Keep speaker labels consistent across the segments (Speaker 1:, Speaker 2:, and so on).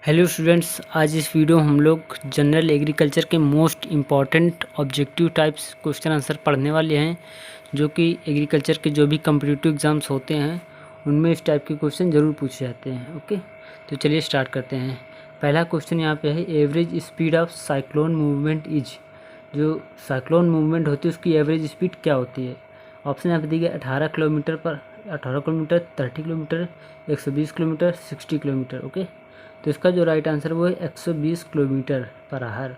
Speaker 1: Hello students, आज इस video में हम लोग जनरल एग्रीकल्चर के most important objective types question answer पढ़ने वाले हैं, जो कि एग्रीकल्चर के जो भी कम्पिटिटिव एग्ज़ाम्स होते हैं उनमें इस टाइप के क्वेश्चन ज़रूर पूछे जाते हैं। ओके, तो चलिए स्टार्ट करते हैं। पहला क्वेश्चन यहाँ पे है, average speed of cyclone movement is. जो साइक्लोन मूवमेंट होती है उसकी एवरेज स्पीड क्या होती है? ऑप्शन यहाँ पे दिए 18 kilometre, 30 kilometre, 120 kilometre, 60 kilometre. Okay, तो इसका जो राइट आंसर वो है 120 किलोमीटर पर आवर।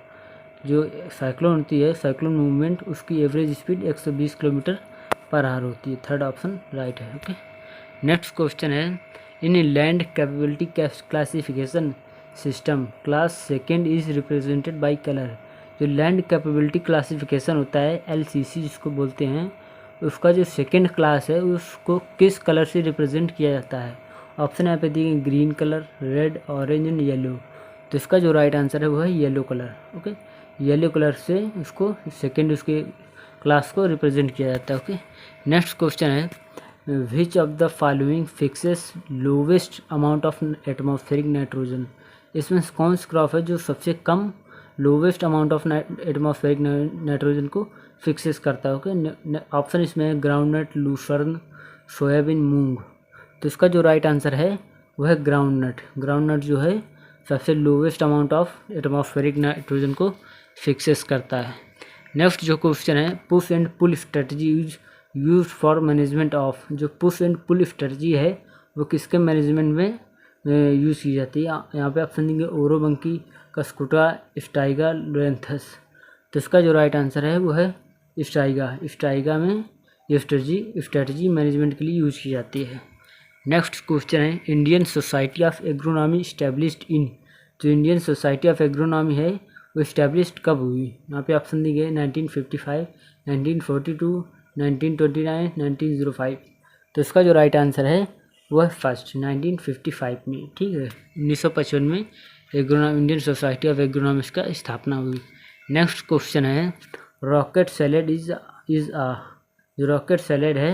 Speaker 1: जो साइक्लोन होती है, साइक्लोन मूवमेंट, उसकी average speed 120 kilometre per hour होती है। थर्ड ऑप्शन राइट है। ओके, नेक्स्ट क्वेश्चन है, इन land capability classification system class second is represented by colour. जो लैंड कैपेबिलिटी क्लासिफिकेशन होता है, LCC जिसको बोलते हैं, उसका जो सेकेंड क्लास है उसको किस कलर से रिप्रेजेंट किया जाता है? ऑप्शन यहाँ पे दिए green colour, red, orange and yellow. तो इसका जो राइट आंसर है वो है yellow colour. Okay, yellow colour से उसको सेकेंड उसके क्लास को रिप्रेजेंट किया जाता है। ओके, नेक्स्ट क्वेश्चन है, which of the following fixes lowest amount of atmospheric nitrogen. इसमें कौन सा क्रॉप है जो सबसे कम lowest amount of atmospheric nitrogen को फिक्सेस करता है? ओके, ऑप्शन इसमें है ग्राउंडनट, लूसर्न, सोयाबीन, मूंग। तो इसका जो राइट आंसर है वह है ग्राउंडनट। ग्राउंडनट जो है सबसे lowest amount of atmospheric nitrogen को फिक्सेस करता है। नेक्स्ट जो क्वेश्चन है, push and pull strategy use for management of. जो पुश एंड पुल स्ट्रेटजी है वो किसके मैनेजमेंट में यूज़ की जाती है? यहाँ पे ऑप्शन देंगे ओरोबंकी, कस्कुटा, स्टाइगा, लोरेंथस। तो इसका जो राइट आंसर है वो है स्टाइगा। स्टाइगा में ये स्ट्रेटजी मैनेजमेंट के लिए यूज़ की जाती है। नेक्स्ट क्वेश्चन है, Indian society of agronomy established in. जो इंडियन सोसाइटी ऑफ एग्रोनॉमी है वो इस्टेब्लिश्ड कब हुई? यहाँ पे ऑप्शन दिए गए 1955, 1942, 1929, 1905। तो इसका जो राइट आंसर है वो है फर्स्ट, 1955 में। ठीक है, 1955 में इंडियन सोसाइटी ऑफ एग्रोनॉमिक्स का स्थापना हुई। नेक्स्ट क्वेश्चन है, रॉकेट सैलेड इज आ। जो रॉकेट सैलेड है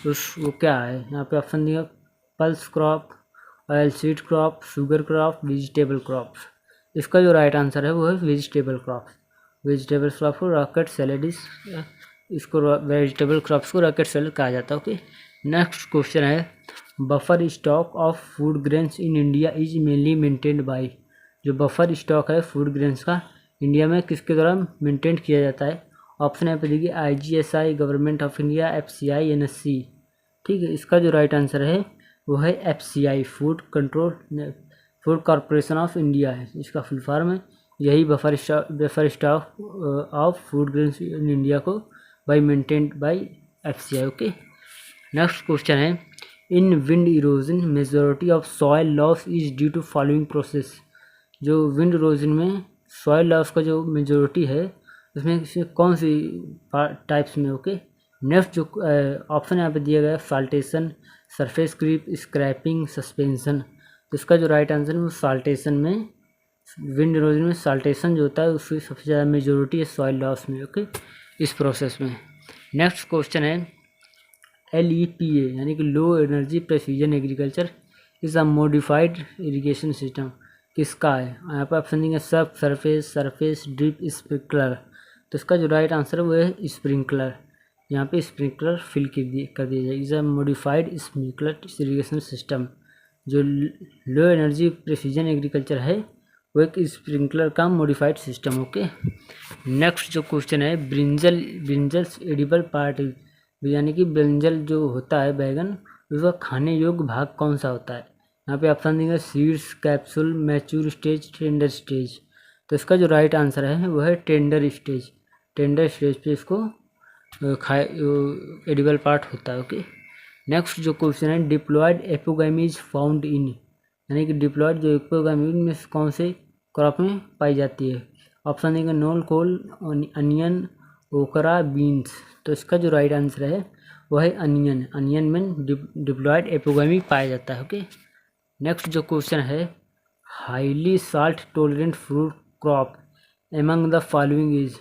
Speaker 1: वो क्या है? यहाँ पे ऑप्शन दिया pulse crop, oil seed crop, sugar crop, vegetable crops. इसका जो राइट आंसर है वो है वेजिटेबल क्रॉप्स। वेजिटेबल क्रॉप को रॉकेट सैलेड इसको वेजिटेबल क्रॉप्स को रॉकेट सैलेड कहा जाता है। ओके, नेक्स्ट क्वेश्चन है, buffer stock of food grains in India is mainly maintained by. जो बफर स्टॉक है फूड ग्रेन्स का इंडिया में किसके द्वारा मेंटेन किया जाता है? ऑप्शन यहाँ पे देखिए IGSI, government of India, FCI, NSC। ठीक है, इसका जो राइट आंसर है वो है FCI, food corporation of India है इसका फुल फॉर्म है। यही buffer stock of food grains in India को maintained by FCI। Okay, next question है, in wind erosion majority of soil loss is due to following process. जो wind erosion में soil loss का जो majority है उसमें कौन सी टाइप्स में? ओके, नेक्स्ट जो ऑप्शन यहाँ पे दिया गया है, saltation, surface creep, scraping, suspension. तो इसका जो राइट आंसर है वो साल्टेशन में, विंड इरोजन में साल्टेशन जो होता है उसकी सबसे ज़्यादा मेजॉरिटी है सॉइल लॉस में। ओके, इस प्रोसेस में। नेक्स्ट क्वेश्चन है, LEPA यानी कि low energy precision agriculture is a modified irrigation system किसका है? यहाँ पर ऑप्शन देंगे सब सरफेस, ड्रिप, स्प्रिंकलर। तो इसका जो राइट आंसर है वो है स्प्रिंकलर। यहाँ पे स्प्रिंकलर फिल कर दिया जाए। Is a modified sprinkler irrigation system. जो लो एनर्जी प्रेसिजन एग्रीकल्चर है वो एक स्प्रिंकलर का मॉडिफाइड सिस्टम। ओके, नेक्स्ट जो क्वेश्चन है, ब्रिंजल्स एडिबल पार्ट यानी कि ब्रिंजल जो होता है बैगन, उसका खाने योग्य भाग कौन सा होता है? यहाँ पे ऑप्शन देंगे seeds, capsule, mature stage, tender stage. तो इसका जो राइट आंसर है वो है टेंडर स्टेज। टेंडर स्टेज पे इसको एडिबल पार्ट होता है। ओके, नेक्स्ट जो क्वेश्चन है, डिप्लॉयड एपोगामी इज फाउंड इन। यानी कि डिप्लॉयड जो एपोगामी में कौन से क्रॉप में पाई जाती है? ऑप्शन देंगे नोल, कोल, अनियन, ओकरा, बीन्स। तो इसका जो राइट आंसर है वो है अनियन। अनियन में डिप्लॉयड एपोगामी पाया जाता है। ओके, नेक्स्ट जो क्वेश्चन है, highly salt tolerant fruit crop among the following is.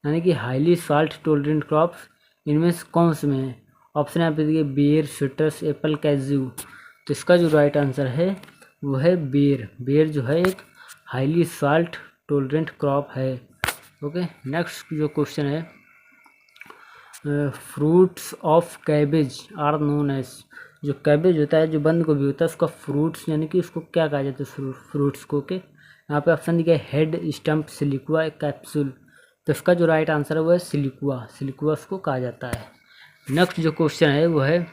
Speaker 1: यानी कि हाईली साल्ट टोलरेंट क्रॉप्स इनमें से कौन से में है? ऑप्शन यहाँ पे देखिए बेर, सिट्रस, एप्पल, कैज्यू। तो इसका जो राइट आंसर है वो है बेर। बेर जो है एक हाईली साल्ट टोलरेंट क्रॉप है। ओके, नेक्स्ट जो क्वेश्चन है, fruits of cabbage are known as. जो कैबेज होता है, जो बंद गोभी होता है, उसका फ्रूट्स यानी कि उसको क्या कहा जाता है, फ्रूट्स को के यहाँ पे ऑप्शन दिया है हेड, स्टम्प, सिलिकुआ, कैप्सूल। तो इसका जो राइट आंसर है वो है सिलिकुआ। सिलिकुआ उसको कहा जाता है। नेक्स्ट जो क्वेश्चन है वो है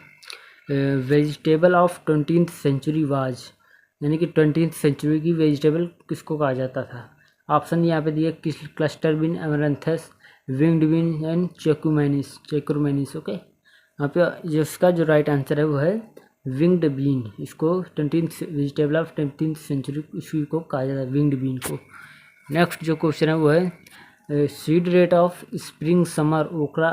Speaker 1: vegetable of 20th century was, यानी कि 20th सेंचुरी की वेजिटेबल किसको कहा जाता था। ऑप्शन यहाँ पे दिए cluster bean, amaranthus, winged bean and चेकुरमेनिस। ओके, यहाँ पे जिसका जो राइट आंसर है वो है विंग्ड बीन। इसको 20th vegetable of 20th century इसी को कहा जाता है, विंग्ड बीन को। नेक्स्ट जो क्वेश्चन है वो है seed rate of spring summer ओकरा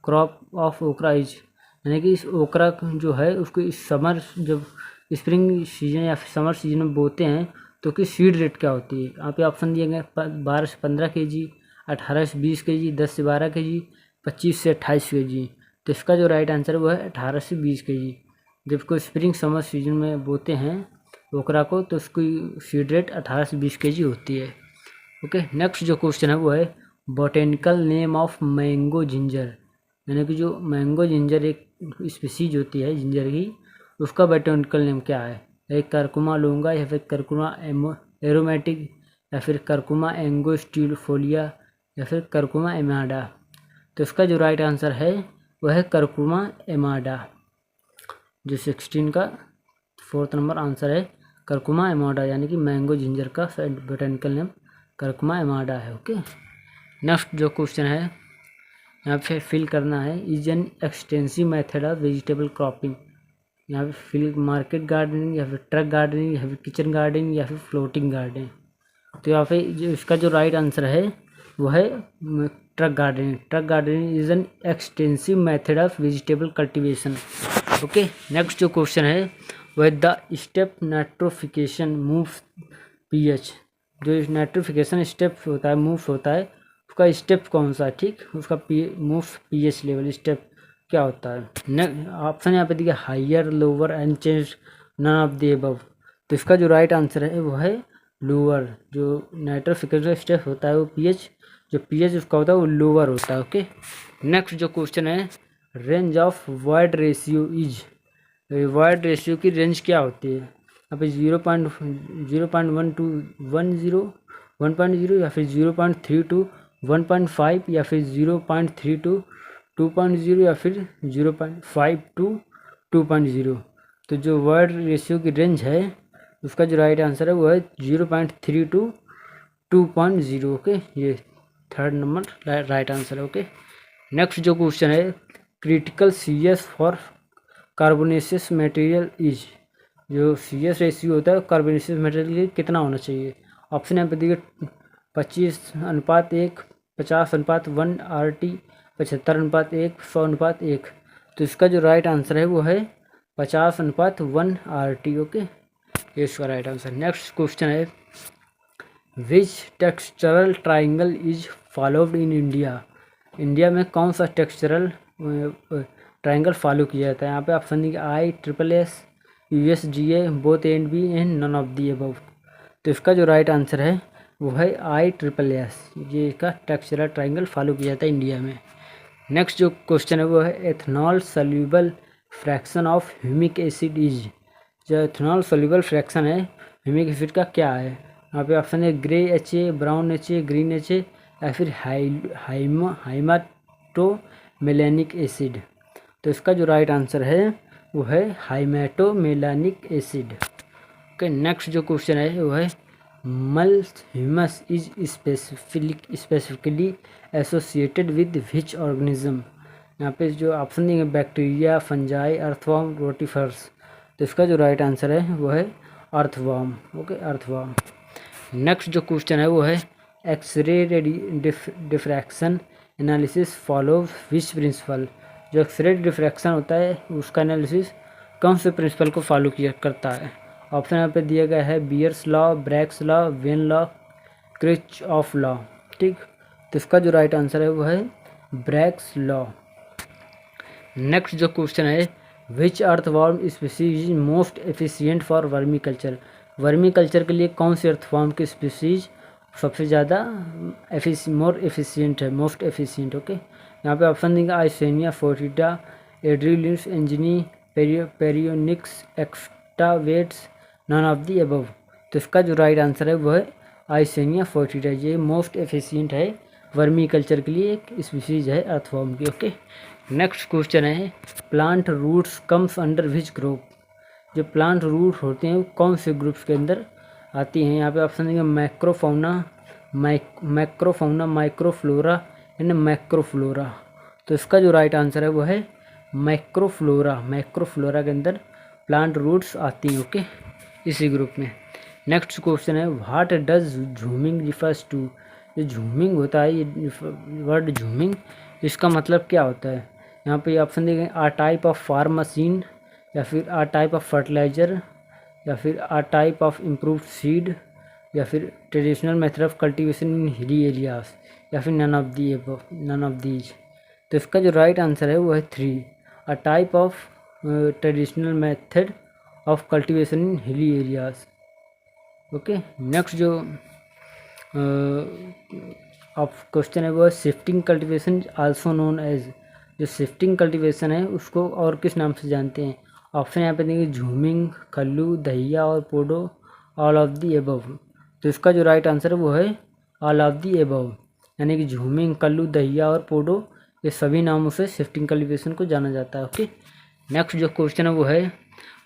Speaker 1: क्रॉप ऑफ ओकरा इज, यानी कि इस ओकरा जो है उसको इस समर जब स्प्रिंग सीजन या समर सीजन में बोते हैं तो उसकी सीड रेट क्या होती है। यहाँ पे ऑप्शन दिए गए 12 से 15 kg, 18 से 20 kg, 10 से 12 kg, 25 से 28 kg। तो इसका जो राइट आंसर है वो है 18 से 20 kg। जब कोई स्प्रिंग समर सीजन में बोते हैं ओकरा को तो उसकी सीड रेट 18 से 20 kg होती है। ओके, नेक्स्ट जो क्वेश्चन है वो है botanical name of mango ginger, यानी कि जो मैंगो जिंजर एक स्पीसीज होती है जिंजर की, उसका बोटेनिकल नेम क्या है। एक करकुमा लूंगा, या फिर करकुमा एरोमेटिक, या फिर करकुमा एंगोस्टिफोलिया, या फिर करकुमा एमाडा। तो इसका जो राइट आंसर है वह है करकुमा एमाडा। जो 16 का 4th नंबर आंसर है करकुमा एमाडा, यानी कि मैंगो जिंजर का बोटेनिकल नेम करकुमा एमाडा है। ओके, नेक्स्ट जो क्वेश्चन है यहाँ पे फिल करना है, is an extensive method of vegetable cropping. यहाँ पे फिल मार्केट गार्डनिंग, या फिर ट्रक गार्डनिंग, या फिर किचन गार्डनिंग, या फिर फ्लोटिंग गार्डनिंग। तो यहाँ पे जो इसका जो राइट आंसर है वो है truck gardening. Truck gardening is an extensive method of vegetable cultivation. Okay, next जो क्वेश्चन है वह द स्टेप नाइट्रोफिकेशन मूव्स पीएच। जो नाइट्रोफिकेशन स्टेप होता है, मूव होता है, उसका स्टेप कौन सा है, ठीक, उसका मूव पीएच लेवल स्टेप क्या होता है। ऑप्शन यहाँ पे दिया higher, lower, unchanged, none of the above. तो इसका जो राइट आंसर है वो है लोअर। जो नाइट्रोफिकेशन स्टेप होता है वो पीएच, जो पीएच उसका होता है वो लोअर होता है। ओके, नेक्स्ट जो क्वेश्चन है range of void ratio is. Void ratio की रेंज क्या होती है। यहाँ पे 0.1 to 1.0 या फिर 0.3 to 1.5 या फिर 0.3 to 2.0 या फिर 0.5 to 2.0। तो जो वर्ड रेशियो की रेंज है उसका जो राइट आंसर है वो है 0.3 to 2.0। ओके, ये 3rd नंबर राइट आंसर है। ओके, नेक्स्ट जो क्वेश्चन है critical CS for carbonaceous material is. जो CS रेशियो होता है कार्बोनेशियस मटेरियल कितना होना चाहिए। ऑप्शन यहाँ पे दिए 25:1, 50:1, RT 75:1, 100:1। तो इसका जो राइट आंसर है वो है 50:1 RT। ओके, ये इसका राइट आंसर। नेक्स्ट क्वेश्चन है which textural triangle is followed in India. India में कौन सा टेक्सचरल ट्राइंगल फॉलो किया जाता है। यहाँ पे ऑप्शन दिए ISSS, USGA, both AND B and none of the above. तो इसका जो राइट आंसर है वो है ISSS। ये इसका टेक्सचरल ट्राइंगल फॉलो किया जाता है इंडिया में। नेक्स्ट जो क्वेश्चन है वो है ethanol soluble fraction of humic acid is. जो एथनॉल सोल्यूबल फ्रैक्शन है ह्यूमिक एसिड का क्या है। यहाँ पे ऑप्शन है grey HA, brown HA, green HA, या फिर हाइमाटोमेलानिक एसिड। तो इसका जो राइट आंसर है वो है हाइमेटोमेलानिक एसिड। ओके, नेक्स्ट जो क्वेश्चन है वो है mulch is specifically associated with which organism. यहाँ पे जो ऑप्शन देंगे बैक्टीरिया, फंजाई, अर्थवर्म, रोटिफर्स। तो इसका जो राइट आंसर है वो है अर्थवर्म। Okay, earthworm. नेक्स्ट जो क्वेश्चन है वो है x-ray diffraction analysis follow which principle. जो एक्सरे डिफ्रैक्शन होता है उसका एनालिसिस कौन से प्रिंसिपल को फॉलो किया करता है। ऑप्शन यहाँ पे दिया गया है Beer's law, Bragg's law, Wien law, Kirchhoff law. ठीक, तो इसका जो राइट आंसर है वो है ब्रैग्स लॉ। नेक्स्ट जो क्वेश्चन है which earthworm species is most efficient for vermi culture. Vermi culture के लिए कौन सी अर्थफॉर्म की स्पीसीज सबसे ज़्यादा मोर एफिशिएंट है, मोस्ट एफिशिएंट? ओके, यहाँ पे ऑप्शन देंगे Eisenia foetida, Eudrilus eugeniae, Perionyx excavatus, none of the above. तो इसका जो राइट आंसर है वो है आइसेनिया फोर्टिडा। ये मोस्ट एफिशिएंट है वर्मी कल्चर के लिए, एक स्पीसीज है अर्थवॉर्म की। ओके, नेक्स्ट क्वेश्चन है plant roots comes under which group? जो प्लांट रूट होते हैं वो कौन से ग्रुप्स के अंदर आती हैं? यहाँ पे ऑप्शन देंगे मैक्रोफाउना, माइक्रोफ्लोरा एंड मैक्रोफ्लोरा। तो इसका जो राइट आंसर है वो है मैक्रोफ्लोरा। मैक्रोफ्लोरा के अंदर प्लांट रूट्स आती हैं। ओके, इसी ग्रुप में। नेक्स्ट क्वेश्चन है what does jhuming refers to? ये झूमिंग होता है, ये वर्ड झूमिंग, इसका मतलब क्या होता है? यहाँ पे ऑप्शन दिए गए आ टाइप ऑफ फार्म मशीन, या फिर आ टाइप ऑफ फर्टिलाइजर, या फिर आ टाइप ऑफ इम्प्रूव्ड सीड, या फिर traditional method of cultivation in hilly areas, या फिर नन ऑफ दीज। तो इसका जो राइट आंसर है वो है 3, a type of traditional method of cultivation in hilly areas. Okay, next जो ऑफ क्वेश्चन है वो है shifting cultivation also known as. जो शिफ्टिंग कल्टीवेशन है उसको और किस नाम से जानते हैं? ऑप्शन यहाँ पे देंगे झूमिंग, खल्लू, दहिया और पोडो, ऑल ऑफ दी एबव। तो इसका जो राइट आंसर है वो है ऑल ऑफ दी एबव, यानी कि झूमिंग, कल्लू, दहिया और पोडो, ये सभी नामों से शिफ्टिंग कल्टीवेशन को जाना जाता है। ओके, नेक्स्ट जो क्वेश्चन है वो है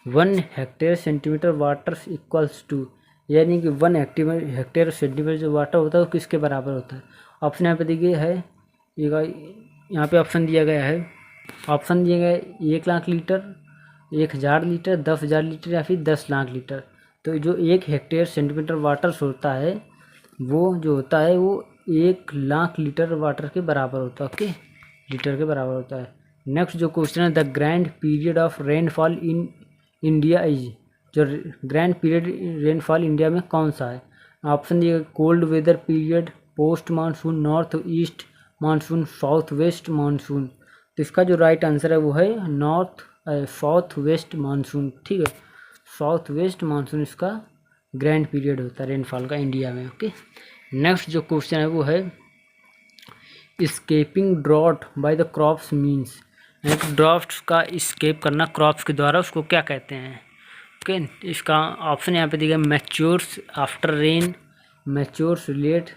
Speaker 1: 1 hectare centimetre water equals to, यानी कि 1 हेक्टेयर सेंटीमीटर जो वाटर होता है वो किसके बराबर होता है? ऑप्शन यहाँ पे देखिए है, यहाँ पे ऑप्शन दिया गया है, ऑप्शन दिया गया है 1 लाख लीटर, 1000 लीटर, 10,000 लीटर या फिर 10 लाख लीटर। तो जो 1 हेक्टेयर सेंटीमीटर वाटर होता है वो जो होता है वो 1 लाख लीटर वाटर के बराबर होता है। ओके, लीटर के बराबर होता है। नेक्स्ट जो क्वेश्चन है the grand period of rainfall in India is. जो ग्रैंड पीरियड रेनफॉल इंडिया में कौन सा है? ऑप्शन दिए cold weather period, post monsoon, north east monsoon, south west monsoon. तो इसका जो राइट आंसर है वो है साउथ वेस्ट मानसून। ठीक है, साउथ वेस्ट मानसून इसका ग्रैंड पीरियड होता है रेनफॉल का इंडिया में। ओके, नेक्स्ट जो क्वेश्चन है वो है escaping drought by the crops means. Droughts का स्केप करना क्रॉप्स के द्वारा, उसको क्या कहते हैं? ओके, इसका ऑप्शन यहाँ पे दिया गया matures after rain, matures late,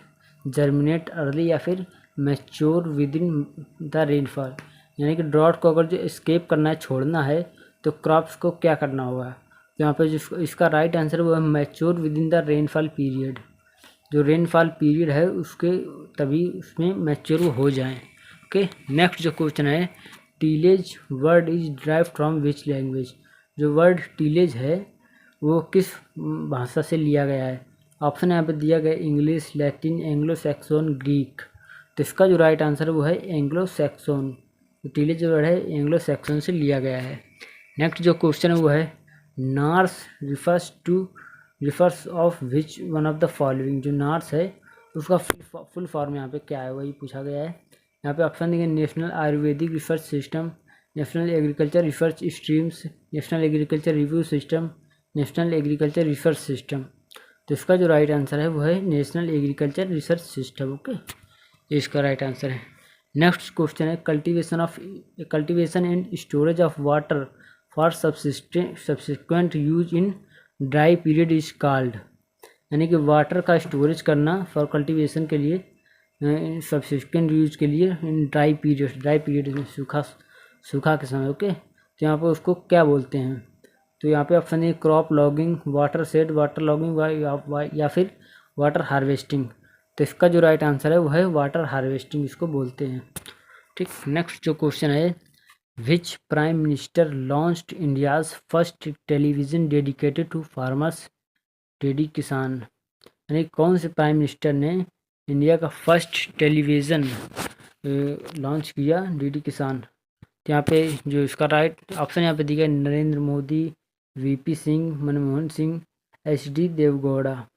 Speaker 1: germinate early, या फिर mature within the rainfall. यानी कि ड्रॉट को अगर जो स्केप करना है, छोड़ना है, तो क्रॉप्स को क्या करना होगा? तो यहाँ पे जिसको इसका राइट आंसर वो है mature within the rainfall period. जो रेनफॉल पीरियड है उसके तभी उसमें मैच्योर हो जाएं। ओके, नेक्स्ट जो क्वेश्चन है tillage word is drive from which language. जो वर्ड टीलेज है वो किस भाषा से लिया गया है? ऑप्शन यहाँ पे दिया गया English, Latin, Anglo Saxon, Greek. तो इसका जो राइट आंसर है वो है एंग्लो सैक्सोन। तो टीलेज वर्ड है एंग्लो सैक्सोन से लिया गया है। नेक्स्ट जो क्वेश्चन है वो है nurse refers of which one of the following. जो नार्स है उसका फुल फॉर्म यहाँ पे क्या है वही पूछा गया है। यहाँ पे ऑप्शन देंगे national Ayurvedic research system, national agriculture research streams, national agriculture review system, national agriculture research system. तो इसका जो राइट आंसर है वो है national agriculture research system. Okay, ये इसका राइट आंसर है। नेक्स्ट क्वेश्चन है cultivation and storage of water for subsequent use in dry period is called. यानी कि वाटर का स्टोरेज करना फॉर कल्टीवेशन के लिए सब्सिक्वेंट यूज के लिए इन ड्राई पीरियड में सूखा के समय। ओके, तो यहाँ पर उसको क्या बोलते हैं? तो यहाँ पे ऑप्शन है crop logging, water shade, water logging, या फिर वाटर हार्वेस्टिंग। तो इसका जो राइट आंसर है वो है वाटर हार्वेस्टिंग इसको बोलते हैं। ठीक, नेक्स्ट जो क्वेश्चन है which prime minister launched India's first television dedicated to farmers, DD Kisan. यानी कौन से प्राइम मिनिस्टर ने इंडिया का फर्स्ट टेलीविज़न लॉन्च किया, डीडी किसान? तो यहाँ पे जो इसका राइट ऑप्शन यहाँ पे दिया है नरेंद्र मोदी, वीपी सिंह, मनमोहन सिंह, एचडी देवगौड़ा।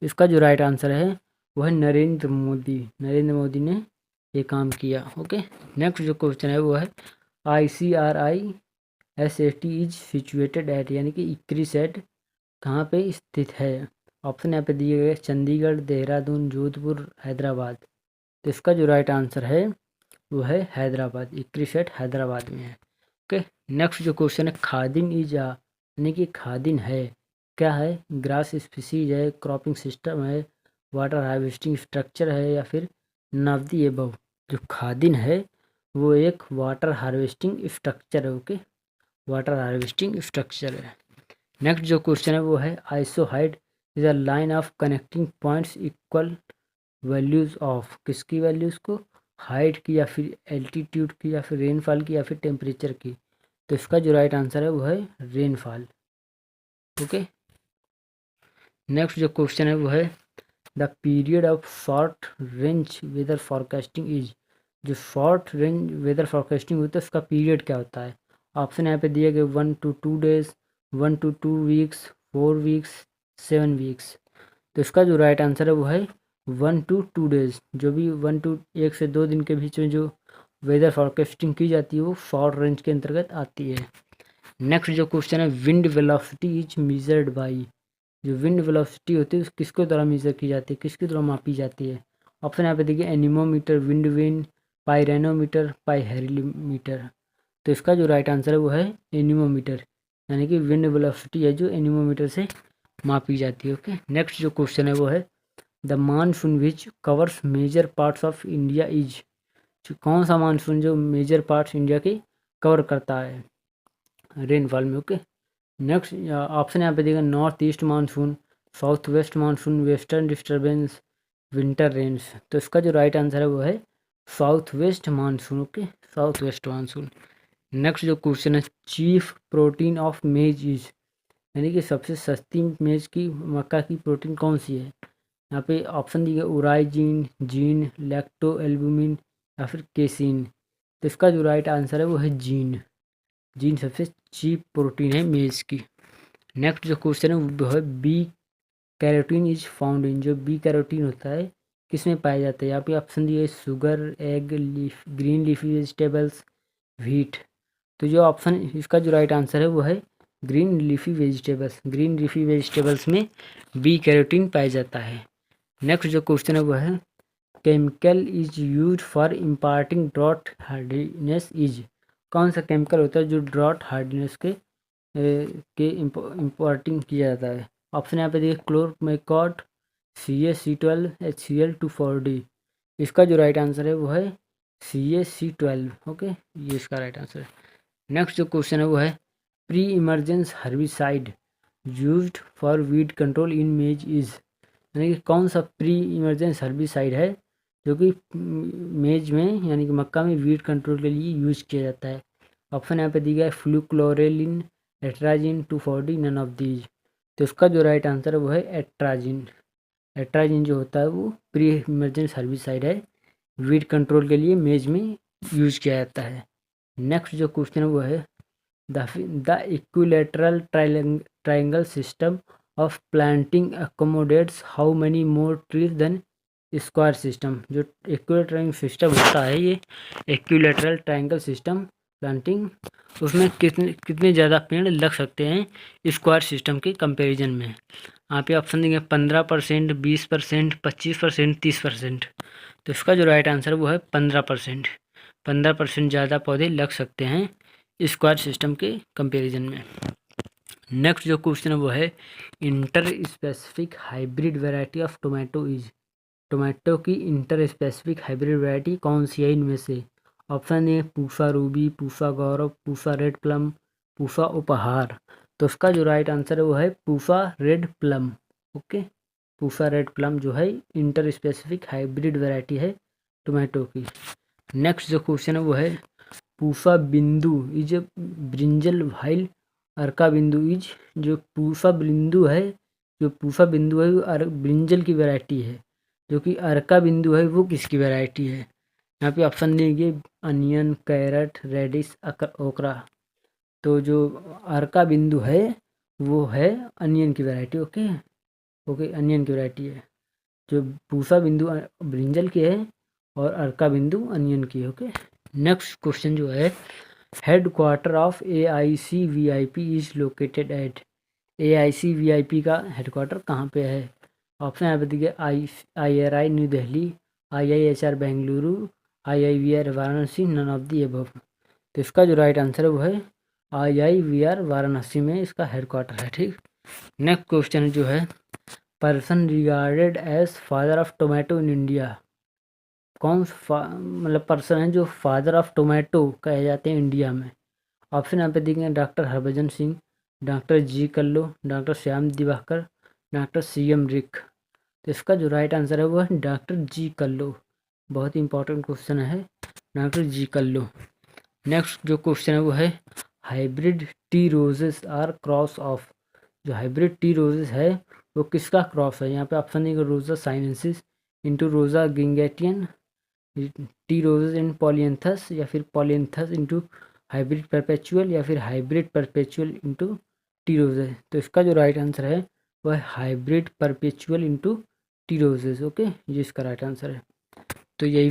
Speaker 1: इसका जो राइट आंसर है वो है नरेंद्र मोदी ने ये काम किया। ओके, नेक्स्ट जो क्वेश्चन है वो है ICRISAT इज सिचुएटेड एट, यानी कि इक्रिस एट कहाँ पे स्थित है? ऑप्शन यहाँ पे दिए गए चंडीगढ़, देहरादून, जोधपुर, हैदराबाद। तो इसका जो राइट आंसर है वो है हैदराबाद। इक्रिसेट हैदराबाद में है। ओके, नेक्स्ट जो क्वेश्चन है, खादिन इज यानी कि खादिन है क्या है? ग्रास स्पीसीज है, क्रॉपिंग सिस्टम है, वाटर हार्वेस्टिंग स्ट्रक्चर है, या फिर नवदी एबव। जो खादिन है वो एक वाटर हार्वेस्टिंग स्ट्रक्चर है। ओके, वाटर हार्वेस्टिंग स्ट्रक्चर है। नेक्स्ट जो क्वेश्चन है वो है isohyet is a line of connecting points equal values of. किसकी वैल्यूज को? हाइट की, या फिर एल्टीट्यूड की, या फिर रेनफॉल की, या फिर टेम्परेचर की। तो इसका जो राइट आंसर है वो है रेनफॉल। ओके, नेक्स्ट जो क्वेश्चन है वो है the period of short range weather forecasting is. जो शॉर्ट रेंज वेदर फोरकास्टिंग होता है उसका पीरियड क्या होता है? ऑप्शन यहाँ पे दिए गए 1 to 2 days, 1 to 2 weeks, 4 weeks, 7 weeks। तो इसका जो राइट आंसर है वो है 1 to 2 days। जो भी 1 से 2 दिन के बीच में जो वेदर फोरकास्टिंग की जाती है वो शॉर्ट रेंज के अंतर्गत आती है। नेक्स्ट जो क्वेश्चन है, wind velocity is measured by. जो विंड वेलोसिटी होती है किसके द्वारा मेजर की जाती है, किसके द्वारा मापी जाती है? ऑप्शन यहाँ पे देखिए एनीमोमीटर, विंड वेन, पायरेनोमीटर, पाइहेलिमीटर। तो इसका जो राइट आंसर है वो है एनीमोमीटर, यानी कि विंड वेलोसिटी है जो एनीमोमीटर से मापी जाती है। ओके, नेक्स्ट जो क्वेश्चन है वो है the monsoon which covers major parts of India is. कौन सा मानसून जो मेजर पार्ट्स इंडिया के कवर करता है रेनफॉल में? ओके, नेक्स्ट ऑप्शन यहाँ पे देगा north east monsoon, south west monsoon, western disturbance, winter rains. तो इसका जो राइट आंसर है वो है south west monsoon. Okay, south west monsoon. Next जो क्वेश्चन है, chief protein of maize is, यानी कि सबसे सस्ती मेज की मक्का की प्रोटीन कौन सी है? यहाँ पे ऑप्शन दिए गए उराइजीन, जीन, लैक्टो एल्बुमिन, या फिर केसिन। तो इसका जो राइट आंसर है वो है जीन। जीन सबसे चीप प्रोटीन है मेज की। नेक्स्ट जो क्वेश्चन है वो है B carotene is found in. जो बी कैरोटीन होता है किस में पाया जाता है? यहाँ पे ऑप्शन दिए sugar, egg, leaf, green leafy vegetables, wheat. तो जो ऑप्शन इसका जो राइट आंसर है वो है green leafy vegetables. Green leafy vegetables में बी कैरोटीन पाया जाता है। नेक्स्ट जो क्वेश्चन है वो है chemical is use for imparting drought hardness is. कौन सा केमिकल होता है जो ड्रॉट हार्डनेस के इम्पोर्टिंग किया जाता है? ऑप्शन यहाँ पे देखिए क्लोरमेकॉट, CaC12, HCl2,4D। इसका जो राइट आंसर है वो है CaC12। ओके, ये इसका राइट आंसर है। नेक्स्ट जो क्वेश्चन है वो है pre emergence herbicide used for weed control इन मेज इज। यानी कि कौन सा प्री इमरजेंस हर्बिसाइड है जो कि मेज में यानी कि मक्का में वीड कंट्रोल के लिए यूज किया जाता है? ऑप्शन यहाँ पे दिया है fluchloralin, atrazine, 2,4-D, none of these. तो इसका जो राइट आंसर है वो है एट्राजिन। एट्राजिन जो होता है वो प्री इमरजेंस हर्बिसाइड है, वीड कंट्रोल के लिए मेज में यूज किया जाता है। नेक्स्ट जो क्वेश्चन है वो है the equilateral triangle system of planting accommodates how many more trees than square system. जो इक्विलेटरल सिस्टम होता है ये इक्विलेटरल ट्राइंगल सिस्टम प्लांटिंग, उसमें कितने ज़्यादा पेड़ लग सकते हैं स्क्वायर सिस्टम के कंपैरिजन में? यहाँ पे ऑप्शन देंगे 15%, 20%, 25%, 30%। तो इसका जो राइट आंसर है वो है 15%। 15% ज़्यादा पौधे लग सकते हैं स्क्वायर सिस्टम के कंपैरिजन में। नेक्स्ट जो क्वेश्चन है वो है inter specific hybrid variety of tomato is. Tomato की इंटर स्पेसिफिक हाइब्रिड वैरायटी कौन सी है इनमें से? Option A Pusa Ruby, Pusa Gaurav, Pusa red plum, Pusa उपहार। तो उसका जो राइट आंसर है वो है Pusa red plum. Okay, Pusa red plum जो है इंटर स्पेसिफिक हाइब्रिड वैरायटी है टोमेटो की। नेक्स्ट जो क्वेश्चन है वो है पूसा बिंदु इज ब्रिंजल वाइल अर्का बिंदु इज। जो पूसा बिंदु है वो ब्रिंजल की वैरायटी है, जो कि अर्का बिंदु है वो किसकी वैरायटी है? यहाँ पे ऑप्शन देंगे अनियन, कैरेट, रेडिस, ओकरा। तो जो अर्का बिंदु है वो है अनियन की वैरायटी। ओके, अनियन की वैरायटी है। जो पूसा बिंदु ब्रिंजल की है और अर्का बिंदु अनियन की है। ओके, नेक्स्ट क्वेश्चन जो है head quarter of AICVIP is located at. AICVIP का हेडक्वार्टर कहाँ पे है? ऑप्शन यहाँ पे देखिए IRI new Delhi, IIHR Bengaluru, IIVR Varanasi, none of the above. तो इसका जो राइट आंसर है वो है IIVR वाराणसी में इसका हेडक्वार्टर है। ठीक, नेक्स्ट क्वेश्चन जो है, person regarded as father of tomato in India, कौन मतलब पर्सन है जो फादर ऑफ टोमेटो कहे जाते हैं इंडिया में? ऑप्शन यहाँ पे देंगे डॉक्टर हरभजन सिंह, डॉक्टर जी Kalloo, doctor Shyam Diwakar, doctor CM Rick. तो इसका जो राइट आंसर है वो है डॉक्टर जी कल्लो। बहुत ही इंपॉर्टेंट क्वेश्चन है, डॉक्टर जी कल्लो। नेक्स्ट जो क्वेश्चन है वो है, hybrid tea roses are cross of, जो हाइब्रिड टी रोजेस है वो किसका क्रॉस है? यहाँ पे ऑप्शन देंगे रोजा साइनेंसिस इंटू रोजा गिंगेटियन, टी रोजेस इन पॉलियंथस, या फिर पॉलियंथस इंटू हाइब्रिड परपेचुअल, या फिर hybrid perpetual into T roses. तो इसका जो राइट आंसर है वह है hybrid perpetual into T roses. Okay, ये इसका राइट आंसर है। तो यही